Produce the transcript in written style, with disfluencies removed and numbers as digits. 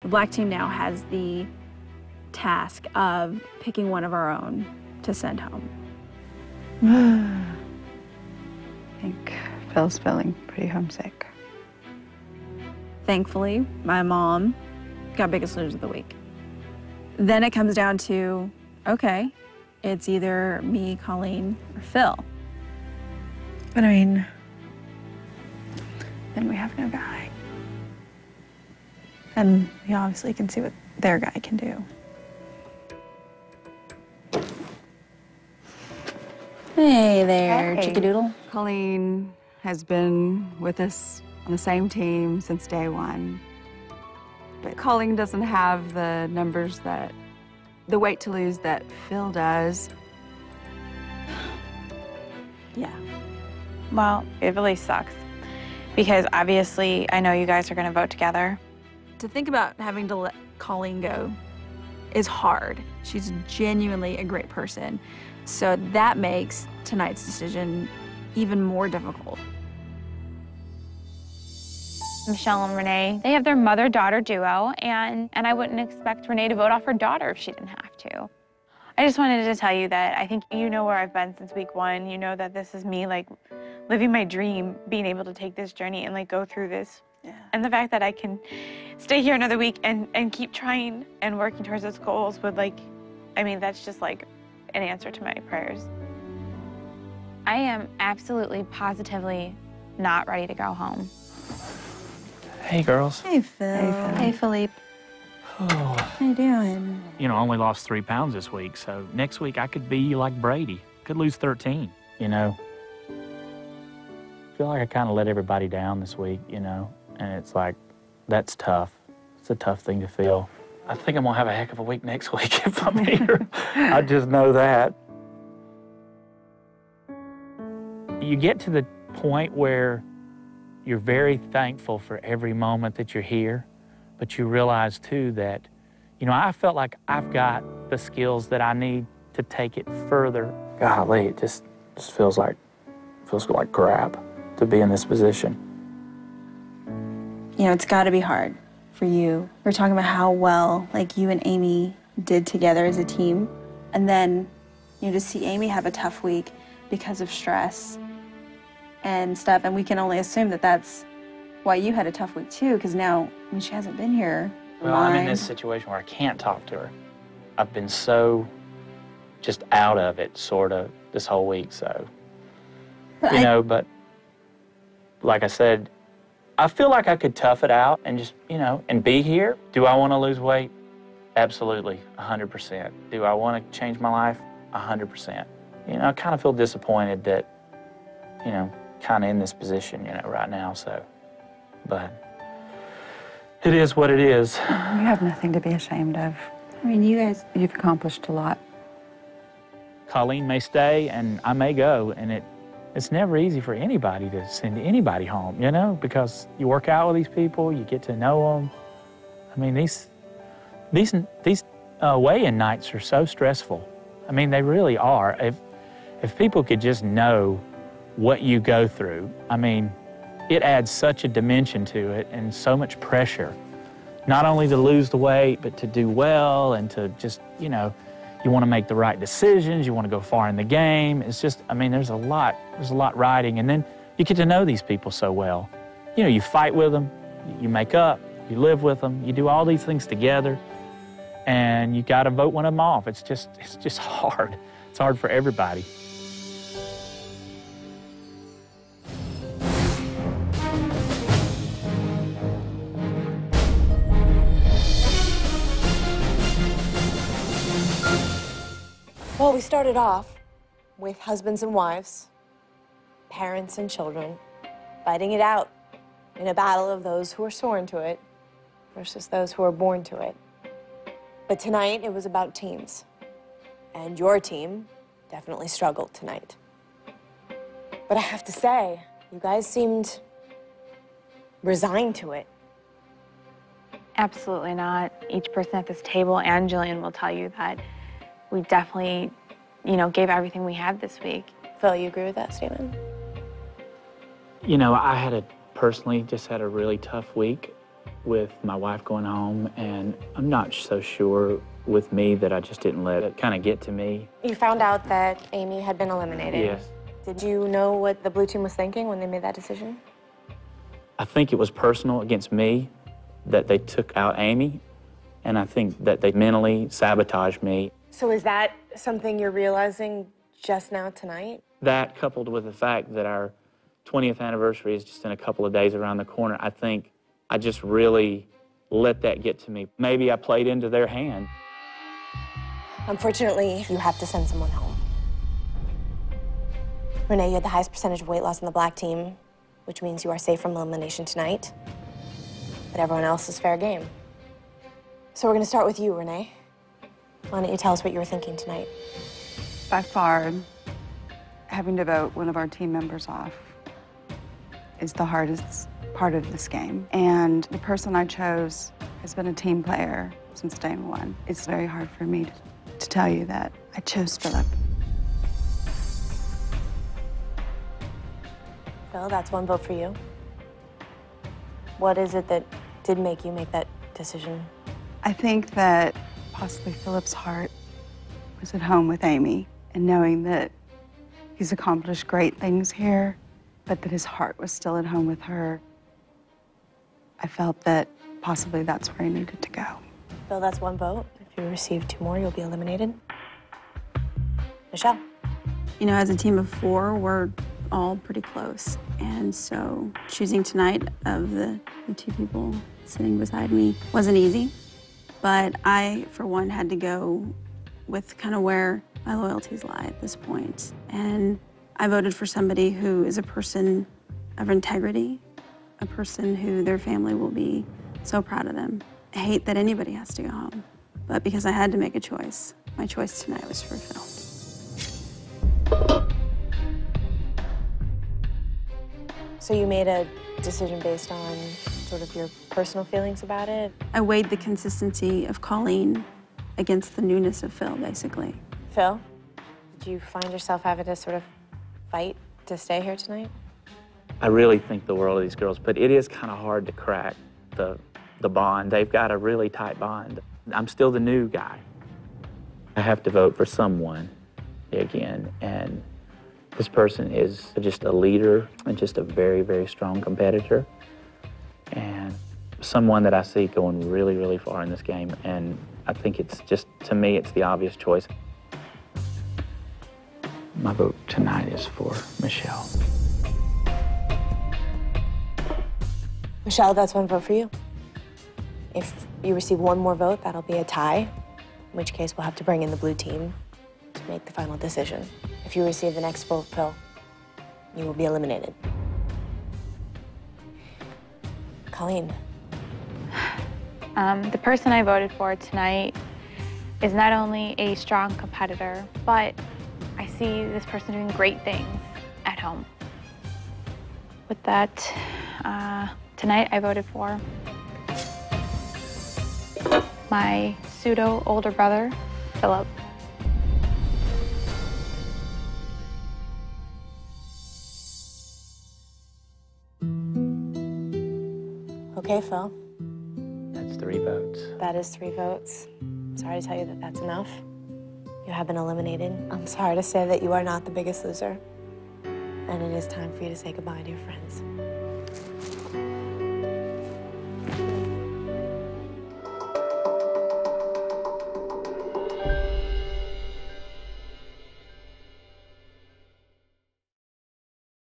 The black team now has the task of picking one of our own to send home. I think Phil's feeling pretty homesick. Thankfully, my mom got biggest loser of the week. Then it comes down to, okay, it's either me, Colleen, or Phil. But I mean, then we have no guy. And we obviously can see what their guy can do. Hey there, Hey. chickadoodle. Colleen has been with us on the same team since day one. But Colleen doesn't have the numbers the weight to lose that Phil does. Yeah. Well, it really sucks. Because obviously, I know you guys are going to vote together. To think about having to let Colleen go is hard. She's genuinely a great person. So that makes tonight's decision even more difficult. Michelle and Renee, they have their mother-daughter duo, and I wouldn't expect Renee to vote off her daughter if she didn't have to. I just wanted to tell you that I think you know where I've been since week one. You know that this is me, like, living my dream, being able to take this journey and, like, go through this. Yeah. And the fact that I can stay here another week and keep trying and working towards those goals would, like, I mean, that's just, like, an answer to my prayers. I am absolutely, positively not ready to go home. Hey, girls. Hey, Phil. Hey, Philippe. Oh. How you doing? You know, I only lost 3 pounds this week, so next week I could be like Brady. Could lose 13, you know. I feel like I kind of let everybody down this week, you know, and it's like, that's tough. It's a tough thing to feel. I think I'm gonna have a heck of a week next week if I'm here. I just know that. You get to the point where you're very thankful for every moment that you're here, but you realize too that, you know, I felt like I've got the skills that I need to take it further. Golly, it just feels like crap to be in this position. You know, it's got to be hard for you. We're talking about how well, like, you and Amy did together as a team. And then, you know, to see Amy have a tough week because of stress and stuff. And we can only assume that that's why you had a tough week, too, because now, I mean, she hasn't been here. Well, I'm in this situation where I can't talk to her. I've been so just out of it, sort of, this whole week, so. But you know, but like I said, I feel like I could tough it out and just, you know, and be here. Do I want to lose weight? Absolutely, 100%. Do I want to change my life? 100%. You know, I kind of feel disappointed that, you know, kind of in this position, you know, right now, so. But it is what it is. You have nothing to be ashamed of. I mean, You've accomplished a lot. Colleen may stay and I may go, and it's never easy for anybody to send anybody home, you know, because you work out with these people, you get to know them. I mean, these weigh-in nights are so stressful. I mean, they really are. If people could just know what you go through, I mean, it adds such a dimension to it and so much pressure, not only to lose the weight, but to do well and to just, you know, you want to make the right decisions, you want to go far in the game. It's just, I mean, there's a lot riding, and then you get to know these people so well. You know, you fight with them, you make up, you live with them, you do all these things together, and you got to vote one of them off. It's just hard. It's hard for everybody. Well, we started off with husbands and wives, parents and children, fighting it out in a battle of those who are sworn to it versus those who are born to it. But tonight, it was about teams. And your team definitely struggled tonight. But I have to say, you guys seemed resigned to it. Absolutely not. Each person at this table, and Jillian will tell you that we definitely, you know, gave everything we had this week. Phil, you agree with that statement? You know, I personally just had a really tough week with my wife going home, and I'm not so sure with me that I just didn't let it kind of get to me. You found out that Amy had been eliminated. Yes. Did you know what the blue team was thinking when they made that decision? I think it was personal against me that they took out Amy, and I think that they mentally sabotaged me. So is that something you're realizing just now tonight? That, coupled with the fact that our 20th anniversary is just in a couple of days around the corner, I think I just really let that get to me. Maybe I played into their hand. Unfortunately, you have to send someone home. Renee, you had the highest percentage of weight loss on the black team, which means you are safe from elimination tonight. But everyone else is fair game. So we're gonna start with you, Renee. Why don't you tell us what you were thinking tonight? By far, having to vote one of our team members off is the hardest part of this game. And the person I chose has been a team player since day one. It's very hard for me to tell you that I chose Philip. Phil, that's one vote for you. What is it that did make you make that decision? I think that possibly Philip's heart was at home with Amy, and knowing that he's accomplished great things here, but that his heart was still at home with her, I felt that possibly that's where he needed to go. Phil, that's one vote. If you receive 2 more, you'll be eliminated. Michelle. You know, as a team of 4, we're all pretty close. And so choosing tonight of the 2 people sitting beside me wasn't easy. But I, for one, had to go with kind of where my loyalties lie at this point. And I voted for somebody who is a person of integrity, a person who their family will be so proud of them. I hate that anybody has to go home. But because I had to make a choice, my choice tonight was for Phil. So you made a decision based on sort of your personal feelings about it? I weighed the consistency of Colleen against the newness of Phil, basically. Phil, did you find yourself having to sort of fight to stay here tonight? I really think the world of these girls, but it is kind of hard to crack the bond. They've got a really tight bond. I'm still the new guy. I have to vote for someone again, and this person is just a leader and just a very, very strong competitor, and someone that I see going really, really far in this game, and I think it's just, to me, it's the obvious choice. My vote tonight is for Michelle. Michelle, that's one vote for you. If you receive 1 more vote, that'll be a tie, in which case we'll have to bring in the blue team to make the final decision. If you receive the next vote, Phil, you will be eliminated. Colleen. The person I voted for tonight is not only a strong competitor, but I see this person doing great things at home. With that, tonight I voted for my pseudo older brother, Philip. Okay, Phil. That's 3 votes. That is 3 votes. Sorry to tell you that that's enough. You have been eliminated. I'm sorry to say that you are not the biggest loser. And it is time for you to say goodbye to your friends.